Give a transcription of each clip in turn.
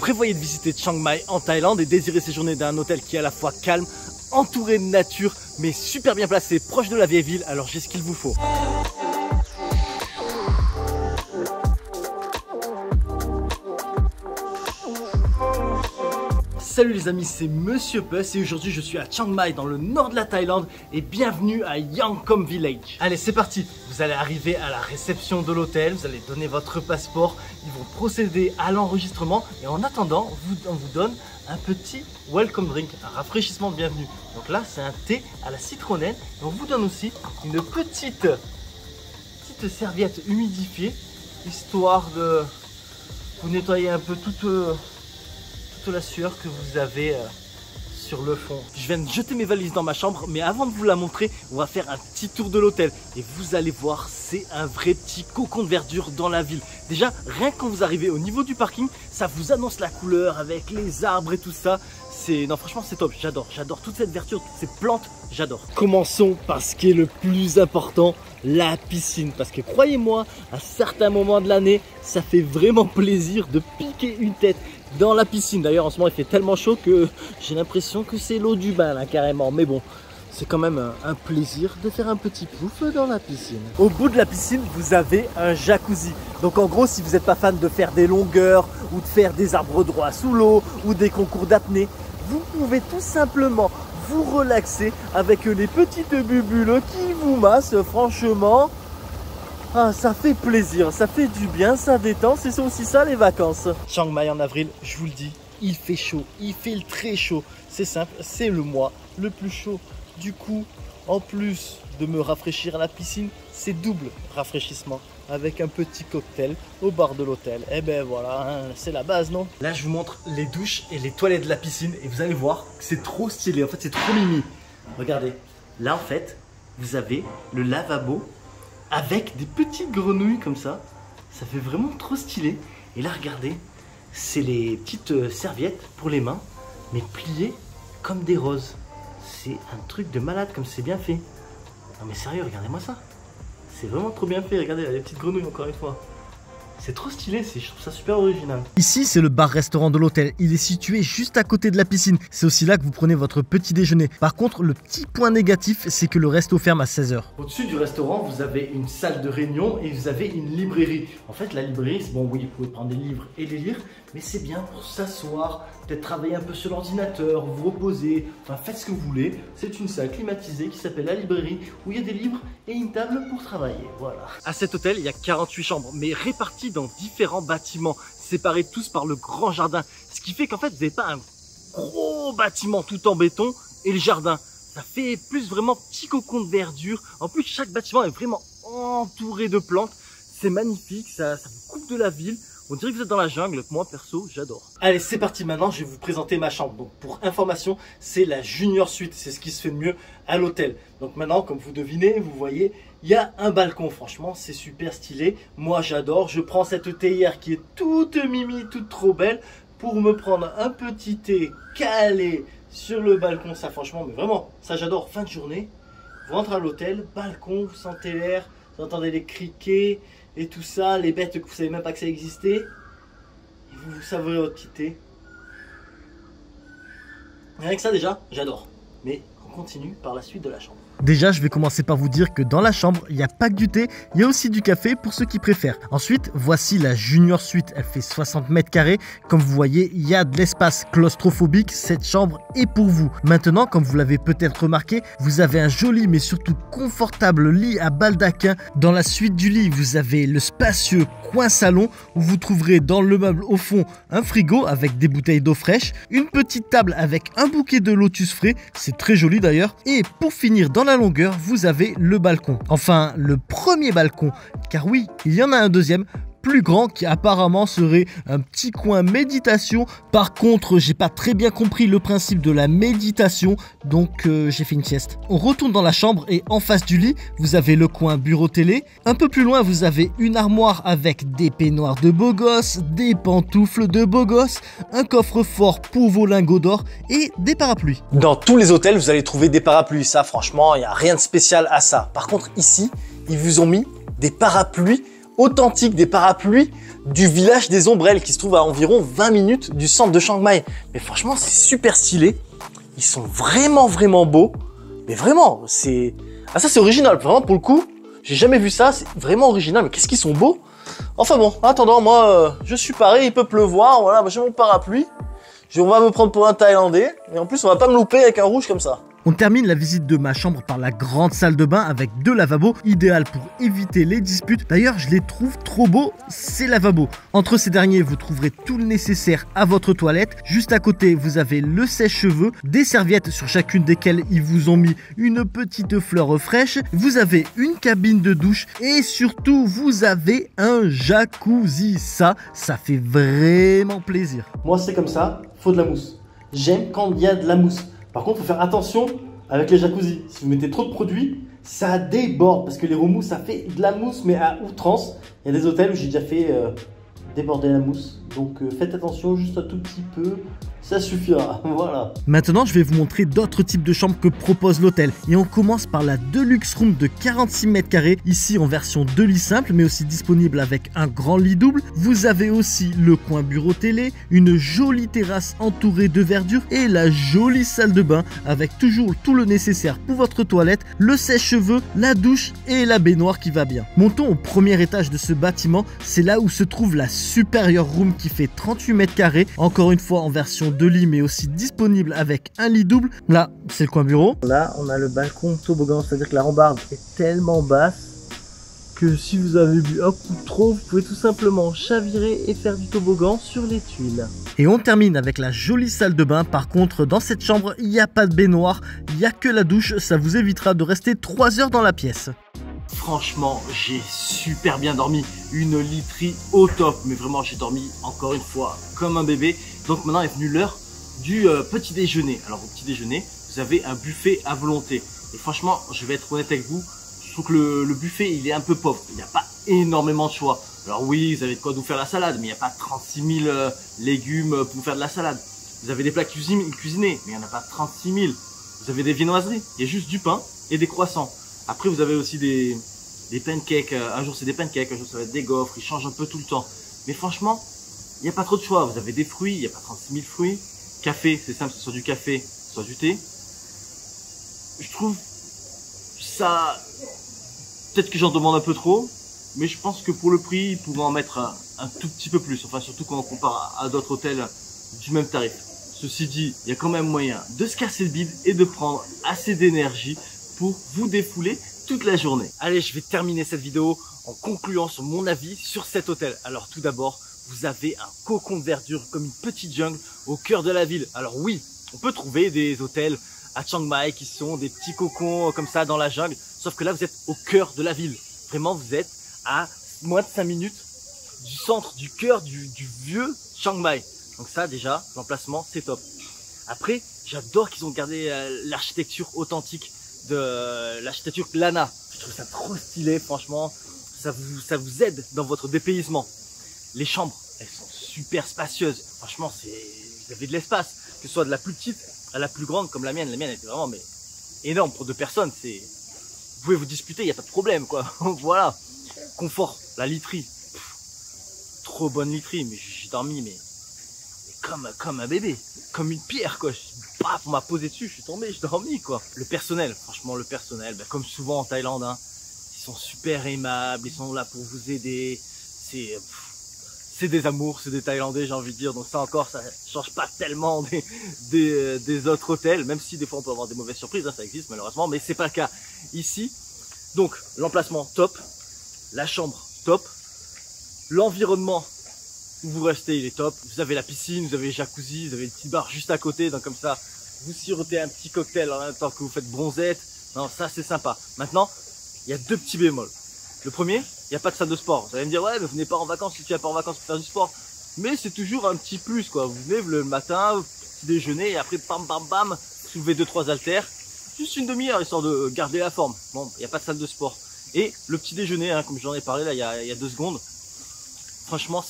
prévoyez de visiter Chiang Mai en Thaïlande et désirez séjourner dans un hôtel qui est à la fois calme, entouré de nature, mais super bien placé, proche de la vieille ville, alors j'ai ce qu'il vous faut. Salut les amis, c'est Monsieur Puss et aujourd'hui je suis à Chiang Mai dans le nord de la Thaïlande et bienvenue à Yangkom Village. Allez, c'est parti, vous allez arriver à la réception de l'hôtel, vous allez donner votre passeport, ils vont procéder à l'enregistrement et en attendant, on vous donne un petit welcome drink, un rafraîchissement de bienvenue. Donc là, c'est un thé à la citronnelle et on vous donne aussi une petite serviette humidifiée histoire de vous nettoyer un peu toute la sueur que vous avez sur le fond. Je viens de jeter mes valises dans ma chambre, mais avant de vous la montrer, on va faire un petit tour de l'hôtel et vous allez voir, c'est un vrai petit cocon de verdure dans la ville. Déjà, rien que quand vous arrivez au niveau du parking, ça vous annonce la couleur avec les arbres et tout ça. Non, franchement, c'est top, j'adore toute cette verdure, toutes ces plantes, j'adore. Commençons par ce qui est le plus important, la piscine. Parce que croyez-moi, à certains moments de l'année, ça fait vraiment plaisir de piquer une tête dans la piscine. D'ailleurs, en ce moment, il fait tellement chaud que j'ai l'impression que c'est l'eau du bain, là, carrément. Mais bon, c'est quand même un plaisir de faire un petit pouf dans la piscine. Au bout de la piscine, vous avez un jacuzzi. Donc en gros, si vous n'êtes pas fan de faire des longueurs ou de faire des arbres droits sous l'eau ou des concours d'apnée, vous pouvez tout simplement vous relaxer avec les petites bulles qui vous massent. Franchement, ça fait plaisir, ça fait du bien, ça détend, c'est aussi ça les vacances. Chiang Mai en avril, je vous le dis, il fait chaud, il fait très chaud. C'est simple, c'est le mois le plus chaud. Du coup, en plus de me rafraîchir à la piscine, c'est double rafraîchissement avec un petit cocktail au bar de l'hôtel. Et ben voilà, c'est la base, non? Là, je vous montre les douches et les toilettes de la piscine et vous allez voir que c'est trop stylé. En fait, c'est trop mimi. Regardez, là en fait, vous avez le lavabo avec des petites grenouilles comme ça. Ça fait vraiment trop stylé. Et là, regardez, c'est les petites serviettes pour les mains, mais pliées comme des roses. C'est un truc de malade comme c'est bien fait. Non mais sérieux, regardez-moi ça. C'est vraiment trop bien fait, regardez, les petites grenouilles encore une fois. C'est trop stylé, je trouve ça super original. Ici, c'est le bar-restaurant de l'hôtel. Il est situé juste à côté de la piscine. C'est aussi là que vous prenez votre petit déjeuner. Par contre, le petit point négatif, c'est que le resto ferme à 16 h. Au-dessus du restaurant, vous avez une salle de réunion et vous avez une librairie. En fait, la librairie, c'est bon, oui, vous pouvez prendre des livres et les lire, mais c'est bien pour s'asseoir, peut-être travailler un peu sur l'ordinateur, vous reposer, enfin faites ce que vous voulez. C'est une salle climatisée qui s'appelle la librairie où il y a des livres et une table pour travailler. Voilà. À cet hôtel, il y a 48 chambres, mais réparties dans différents bâtiments, séparés tous par le grand jardin. Ce qui fait qu'en fait, vous n'avez pas un gros bâtiment tout en béton et le jardin. Ça fait plus vraiment petit cocon de verdure. En plus, chaque bâtiment est vraiment entouré de plantes. C'est magnifique, ça vous coupe de la ville. On dirait que vous êtes dans la jungle, moi perso, j'adore. Allez, c'est parti, maintenant je vais vous présenter ma chambre. Donc pour information, c'est la Junior Suite, c'est ce qui se fait de mieux à l'hôtel. Donc maintenant, comme vous devinez, vous voyez, il y a un balcon. Franchement, c'est super stylé. Moi j'adore, je prends cette théière qui est toute mimi, toute trop belle, pour me prendre un petit thé calé sur le balcon. Ça franchement, mais vraiment, ça j'adore. Fin de journée, vous rentrez à l'hôtel, balcon, vous sentez l'air, vous entendez les criquets et tout ça, les bêtes que vous savez même pas que ça existait. Et vous savourez votre petit thé. Rien que ça déjà, j'adore. Mais on continue par la suite de la chambre. Déjà, je vais commencer par vous dire que dans la chambre, il n'y a pas que du thé, il y a aussi du café pour ceux qui préfèrent. Ensuite, voici la Junior Suite, elle fait 60 mètres carrés. Comme vous voyez, il y a de l'espace claustrophobique, cette chambre est pour vous. Maintenant, comme vous l'avez peut-être remarqué, vous avez un joli mais surtout confortable lit à baldaquin. Dans la suite du lit, vous avez le spacieux coin salon où vous trouverez dans le meuble au fond un frigo avec des bouteilles d'eau fraîche, une petite table avec un bouquet de lotus frais, c'est très joli d'ailleurs. Et pour finir, dans la longueur, vous avez le balcon. Enfin, le premier balcon, car oui, il y en a un deuxième, plus grand, qui apparemment serait un petit coin méditation. Par contre, j'ai pas très bien compris le principe de la méditation, donc j'ai fait une sieste. On retourne dans la chambre et en face du lit, vous avez le coin bureau télé. Un peu plus loin, vous avez une armoire avec des peignoirs de beau gosse, des pantoufles de beau gosse, un coffre-fort pour vos lingots d'or et des parapluies. Dans tous les hôtels, vous allez trouver des parapluies. Ça, franchement, il n'y a rien de spécial à ça. Par contre, ici, ils vous ont mis des parapluies authentiques, des parapluies du village des Ombrelles qui se trouve à environ 20 minutes du centre de Chiang Mai. Mais franchement, c'est super stylé. Ils sont vraiment, vraiment beaux. Mais vraiment, c'est... Ah ça, c'est original. Vraiment, pour le coup, j'ai jamais vu ça. C'est vraiment original. Mais qu'est-ce qu'ils sont beaux. Enfin bon, en attendant, moi, je suis paré. Il peut pleuvoir. Voilà, j'ai mon parapluie. On va me prendre pour un Thaïlandais. Et en plus, on va pas me louper avec un rouge comme ça. On termine la visite de ma chambre par la grande salle de bain avec 2 lavabos, idéal pour éviter les disputes. D'ailleurs, je les trouve trop beaux, ces lavabos. Entre ces derniers, vous trouverez tout le nécessaire à votre toilette. Juste à côté, vous avez le sèche-cheveux, des serviettes sur chacune desquelles ils vous ont mis une petite fleur fraîche. Vous avez une cabine de douche et surtout, vous avez un jacuzzi. Ça fait vraiment plaisir. Moi, c'est comme ça, faut de la mousse. J'aime quand il y a de la mousse. Par contre, il faut faire attention avec les jacuzzis. Si vous mettez trop de produits, ça déborde. Parce que les remous, ça fait de la mousse, mais à outrance. Il y a des hôtels où j'ai déjà fait déborder la mousse. Donc faites attention, juste un tout petit peu. Ça suffira, voilà. Maintenant, je vais vous montrer d'autres types de chambres que propose l'hôtel. Et on commence par la Deluxe Room de 46 mètres carrés. Ici en version 2 lits simples, mais aussi disponible avec un grand lit double. Vous avez aussi le coin bureau télé, une jolie terrasse entourée de verdure et la jolie salle de bain avec toujours tout le nécessaire pour votre toilette, le sèche-cheveux, la douche et la baignoire qui va bien. Montons au premier étage de ce bâtiment. C'est là où se trouve la Superior Room qui fait 38 mètres carrés. Encore une fois en version 2 lits mais aussi disponible avec un lit double. Là c'est le coin bureau. Là on a le balcon toboggan, c'est à dire que la rambarde est tellement basse que si vous avez bu un coup de trop, vous pouvez tout simplement chavirer et faire du toboggan sur les tuiles. Et on termine avec la jolie salle de bain. Par contre dans cette chambre il n'y a pas de baignoire, il n'y a que la douche. Ça vous évitera de rester 3 heures dans la pièce. Franchement, j'ai super bien dormi, une literie au top, mais vraiment j'ai dormi encore une fois comme un bébé. Donc maintenant est venue l'heure du petit déjeuner. Alors au petit déjeuner, vous avez un buffet à volonté. Et franchement, je vais être honnête avec vous, je trouve que le buffet il est un peu pauvre, il n'y a pas énormément de choix. Alors oui, vous avez de quoi vous faire la salade, mais il n'y a pas 36 000 légumes pour vous faire de la salade. Vous avez des plats cuisinés, mais il n'y en a pas 36 000. Vous avez des viennoiseries, il y a juste du pain et des croissants. Après, vous avez aussi des pancakes. Un jour, c'est des pancakes, un jour, ça va être des gaufres. Ils changent un peu tout le temps. Mais franchement, il n'y a pas trop de choix. Vous avez des fruits, il n'y a pas 36 000 fruits. Café, c'est simple, c'est soit du café, soit du thé. Je trouve ça... Peut-être que j'en demande un peu trop, mais je pense que pour le prix, ils pourraient en mettre un tout petit peu plus. Enfin, surtout quand on compare à d'autres hôtels du même tarif. Ceci dit, il y a quand même moyen de se casser le bide et de prendre assez d'énergie pour vous défouler toute la journée. Allez, je vais terminer cette vidéo en concluant sur mon avis sur cet hôtel. Alors tout d'abord, vous avez un cocon de verdure comme une petite jungle au cœur de la ville. Alors oui, on peut trouver des hôtels à Chiang Mai qui sont des petits cocons comme ça dans la jungle. Sauf que là, vous êtes au cœur de la ville. Vraiment, vous êtes à moins de 5 minutes du centre, du cœur du vieux Chiang Mai. Donc ça déjà, l'emplacement, c'est top. Après, j'adore qu'ils ont gardé l'architecture authentique de l'architecture Lana. Je trouve ça trop stylé, franchement. Ça vous aide dans votre dépaysement. Les chambres, elles sont super spacieuses. Franchement, vous avez de l'espace. Que ce soit de la plus petite à la plus grande, comme la mienne. La mienne était vraiment énorme pour 2 personnes. Vous pouvez vous disputer, il n'y a pas de problème, quoi. Voilà. Confort, la literie. Trop bonne literie, mais j'ai dormi, mais comme un bébé. Comme une pierre, quoi. Paf, on m'a posé dessus, je suis tombé, j'ai dormi, quoi. Le personnel, franchement, le personnel, comme souvent en Thaïlande, hein, ils sont super aimables, ils sont là pour vous aider. C'est des amours, c'est des Thaïlandais, j'ai envie de dire. Donc ça encore, ça change pas tellement des autres hôtels, même si des fois on peut avoir des mauvaises surprises, hein, ça existe malheureusement, mais c'est pas le cas ici. Donc l'emplacement top, la chambre top, l'environnement où vous restez il est top. Vous avez la piscine, vous avez le jacuzzi, vous avez le petit bar juste à côté, donc comme ça vous sirotez un petit cocktail en même temps que vous faites bronzette. Non, ça c'est sympa. Maintenant, il y a 2 petits bémols. Le premier, il n'y a pas de salle de sport. Vous allez me dire, ouais, mais vous venez pas en vacances si tu vas pas en vacances pour faire du sport. Mais c'est toujours un petit plus, quoi. Vous venez le matin, petit déjeuner, et après, bam, bam, bam, soulevez 2-3 haltères. Juste une demi-heure, histoire de garder la forme. Bon, il n'y a pas de salle de sport. Et le petit déjeuner, hein, comme j'en ai parlé là il y a 2 secondes. Franchement,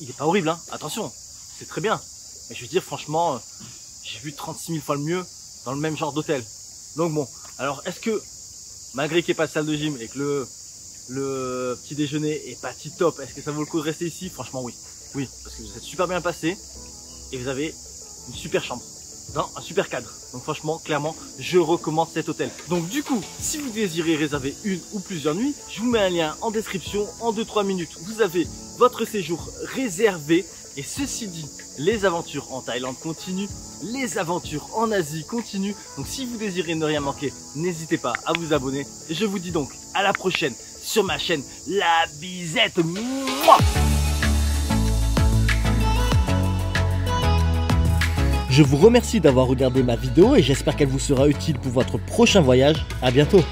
il est pas horrible, hein. Attention, c'est très bien. Mais je veux dire, franchement, j'ai vu 36 000 fois le mieux dans le même genre d'hôtel. Donc bon, alors est-ce que, malgré qu'il n'y ait pas de salle de gym et que le petit déjeuner est pas tip top, est-ce que ça vaut le coup de rester ici? Franchement oui. Oui, parce que vous êtes super bien passé et vous avez une super chambre dans un super cadre. Donc franchement, clairement, je recommande cet hôtel. Donc du coup, si vous désirez réserver une ou plusieurs nuits, je vous mets un lien en description. En 2-3 minutes, vous avez votre séjour réservé. Et ceci dit, les aventures en Thaïlande continuent, les aventures en Asie continuent. Donc si vous désirez ne rien manquer, n'hésitez pas à vous abonner. Et je vous dis donc à la prochaine sur ma chaîne La Bizette. Mouah. Je vous remercie d'avoir regardé ma vidéo et j'espère qu'elle vous sera utile pour votre prochain voyage. À bientôt.